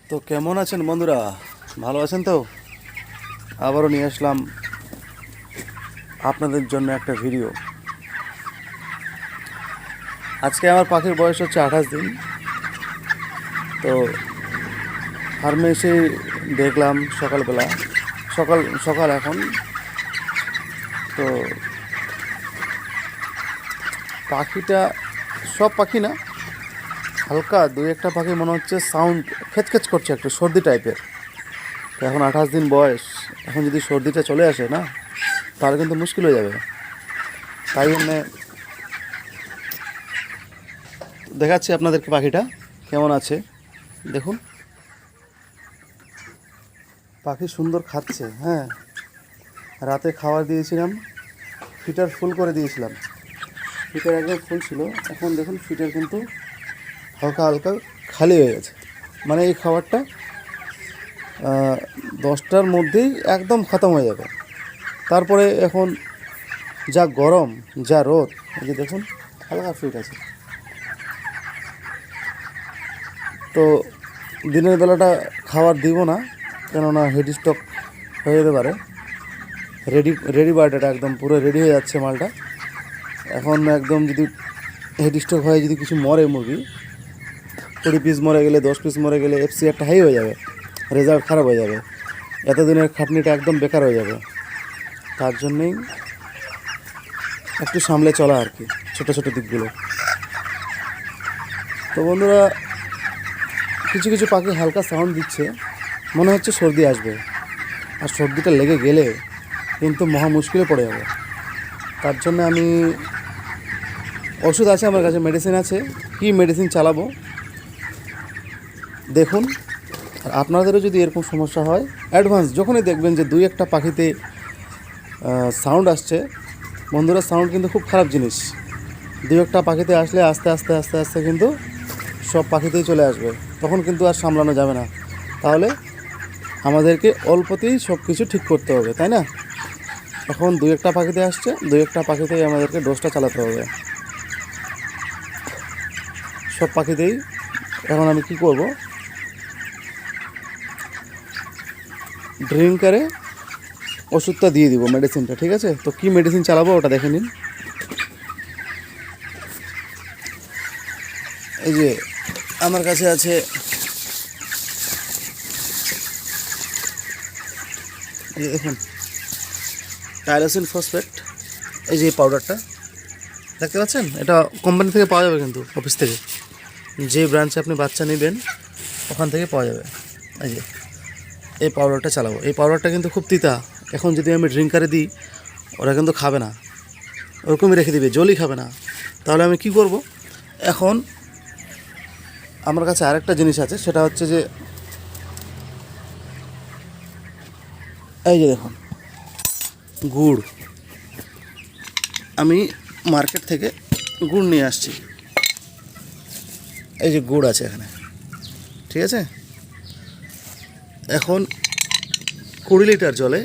তো কেমন আছেন বন্ধুরা? ভালো আছেন তো? আবারও নিয়ে আসলাম আপনাদের জন্য একটা ভিডিও। আজকে আমার পাখির বয়স হচ্ছে 28 দিন। তো ফার্মে এসে দেখলাম সকালবেলা, সকাল সকাল এখন। তো পাখিটা, সব পাখি না, হালকা দুই একটা পাখি মনে হচ্ছে সাউন্ড খেচখেচ করছে, একটু সর্দি টাইপের। তো এখন 28 দিন বয়স, এখন যদি সর্দিটা চলে আসে না, তাহলে কিন্তু মুশকিল হয়ে যাবে। তাই জন্যে দেখাচ্ছি আপনাদেরকে পাখিটা কেমন আছে। দেখুন, পাখি সুন্দর খাচ্ছে। হ্যাঁ, রাতে খাবার দিয়েছিলাম, ফিটার ফুল করে দিয়েছিলাম। ফিটার একদম ফুল ছিল, এখন দেখুন ফিটার কিন্তু হালকা হালকা খালি হয়ে গেছে। মানে এই খাবারটা 10টার মধ্যেই একদম খতম হয়ে যাবে। তারপরে এখন যা গরম, যা রোদ, এই যে দেখুন হালকা ফিট আছে। তো দিনের বেলাটা খাবার দিব না, কেননা হেড স্টক হয়ে যেতে পারে। রেডি বার্ড, এটা একদম পুরো রেডি হয়ে যাচ্ছে মালটা। এখন একদম যদি হেড স্টক হয়ে যদি কিছু মরে মুরগি, 20 পিস মরে গেলে, 10 পিস মরে গেলে এফসি একটা হাই হয়ে যাবে, রেজাল্ট খারাপ হয়ে যাবে, এতদিনের খাটনিটা একদম বেকার হয়ে যাবে। তার জন্যেই একটু সামলে চলা আর কি, ছোটো ছোটো দিকগুলো। তো বন্ধুরা, কিছু কিছু পাখি হালকা সাউন্ড দিচ্ছে, মনে হচ্ছে সর্দি আসবে। আর সর্দিটা লেগে গেলে কিন্তু মহা মুশকিলে পড়ে যাবে। তার জন্য আমি ওষুধ আছে আমার কাছে, মেডিসিন আছে। কি মেডিসিন চালাবো দেখুন। আর আপনাদেরও যদি এরকম সমস্যা হয়, অ্যাডভান্স যখনই দেখবেন যে দুই একটা পাখিতে সাউন্ড আসছে, বন্ধুরা সাউন্ড কিন্তু খুব খারাপ জিনিস। দুই একটা পাখিতে আসলে আস্তে আস্তে আস্তে আস্তে কিন্তু সব পাখিতেই চলে আসবে, তখন কিন্তু আর সামলানো যাবে না। তাহলে আমাদেরকে অল্পতেই সব কিছু ঠিক করতে হবে, তাই না? এখন দুই একটা পাখিতে আসছে, দুই একটা পাখিতেই আমাদেরকে ডোজটা চালাতে হবে, সব পাখিতেই। এখন আমি কি করব, ড্রিঙ্কারে ওষুধটা দিয়ে দিব, মেডিসিনটা, ঠিক আছে? তো কি মেডিসিন চালাবো ওটা দেখে নিন। এই যে আমার কাছে আছে, এই যে দেখুন, টাইলোসিন ফসফেট। এই যে এই পাউডারটা দেখতে পাচ্ছেন, এটা কোম্পানি থেকে পাওয়া যাবে, কিন্তু অফিস থেকে যে ব্রাঞ্চে আপনি বাচ্চা নেবেন ওখান থেকে পাওয়া যাবে। এই যে এই পাউডারটা চালাবো। এই পাউডারটা কিন্তু খুব তিতা। এখন যদি আমি ড্রিঙ্কারে দিই, ওরা কিন্তু খাবে না, ওরকমই রেখে দিবে, জলই খাবে না। তাহলে আমি কি করব? এখন আমার কাছে আরেকটা জিনিস আছে, সেটা হচ্ছে যে এই যে দেখুন গুড়। আমি মার্কেট থেকে গুড় নিয়ে আসছি। এই যে গুড় আছে এখানে, ঠিক আছে? এখন 20 লিটার জলে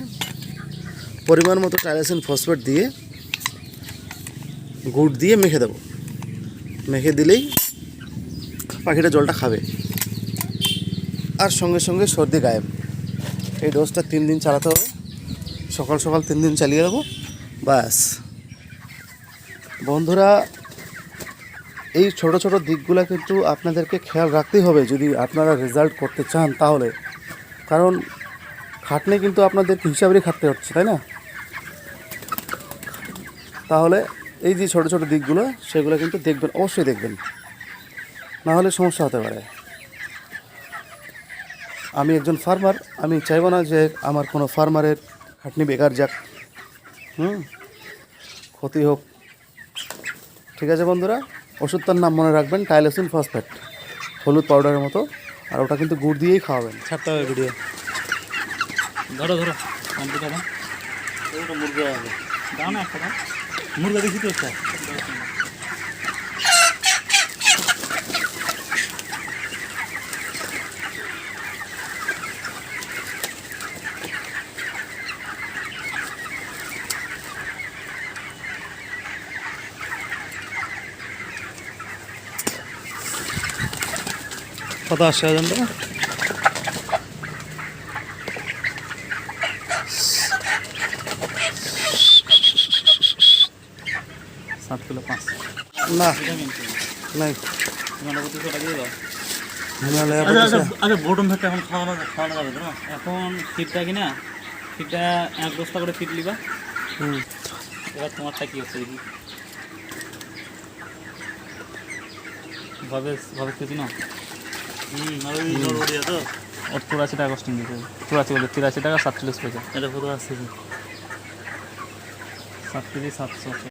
পরিমাণ মতো টাইলোসিন ফসফেট দিয়ে, গুড় দিয়ে মেখে দেবো। মেখে দিলেই পাখিটা জলটা খাবে, আর সঙ্গে সঙ্গে সর্দি গায়েব। এই ডোজটা 3 দিন চালাতে হবে, সকাল সকাল 3 দিন চালিয়ে দেবো, ব্যাস। বন্ধুরা, এই ছোট ছোট দিকগুলো কিন্তু আপনাদেরকে খেয়াল রাখতেই হবে যদি আপনারা রেজাল্ট করতে চান তাহলে। কারণ খাটনি কিন্তু আপনাদেরকে হিসাবেরই খাটতে হচ্ছে, তাই না? তাহলে এই যে ছোট ছোট দিকগুলো, সেগুলো কিন্তু দেখবেন, অবশ্যই দেখবেন, না হলে সমস্যা হতে পারে। আমি একজন ফার্মার, আমি চাইবো না যে আমার কোনো ফার্মারের খাটনি বেকার যাক, ক্ষতি হোক। ঠিক আছে বন্ধুরা, ওষুধটার নাম মনে রাখবেন, টাইলোসিন ফসফেট, হলুদ পাউডারের মতো। আর ওটা কিন্তু গুড় দিয়েই খাওয়াবেন। ছাড়তে হবে ভিডিও। ধরো ধরো কম্পিউটার মুরগা আছে, দাও না একটা, মুরগা দেখি তো একটা। কত আসছে ওজনটা? 7 কিলো 5 না ভিটামিন নাই হিমালয় 200 দিয়ে দাও। হিমালয়া আচ্ছা পঁচিশশো। আচ্ছা বোটন ভেটটা এখন খাওয়ানো যাবে তো না? এখন ফিটটা কিনা ফিটটা 1 বস্তা করে ফিট লিবা। হুম এবার তোমারটা কি হচ্ছে দেখি ভাবে খেয়েছি না আর ওই বড়িয়া তো ওর 84 টাকা কস্টিং দিতে 84 বলে 83 টাকা 47 পয়সা এটা কত আসছে 7 কেজি 700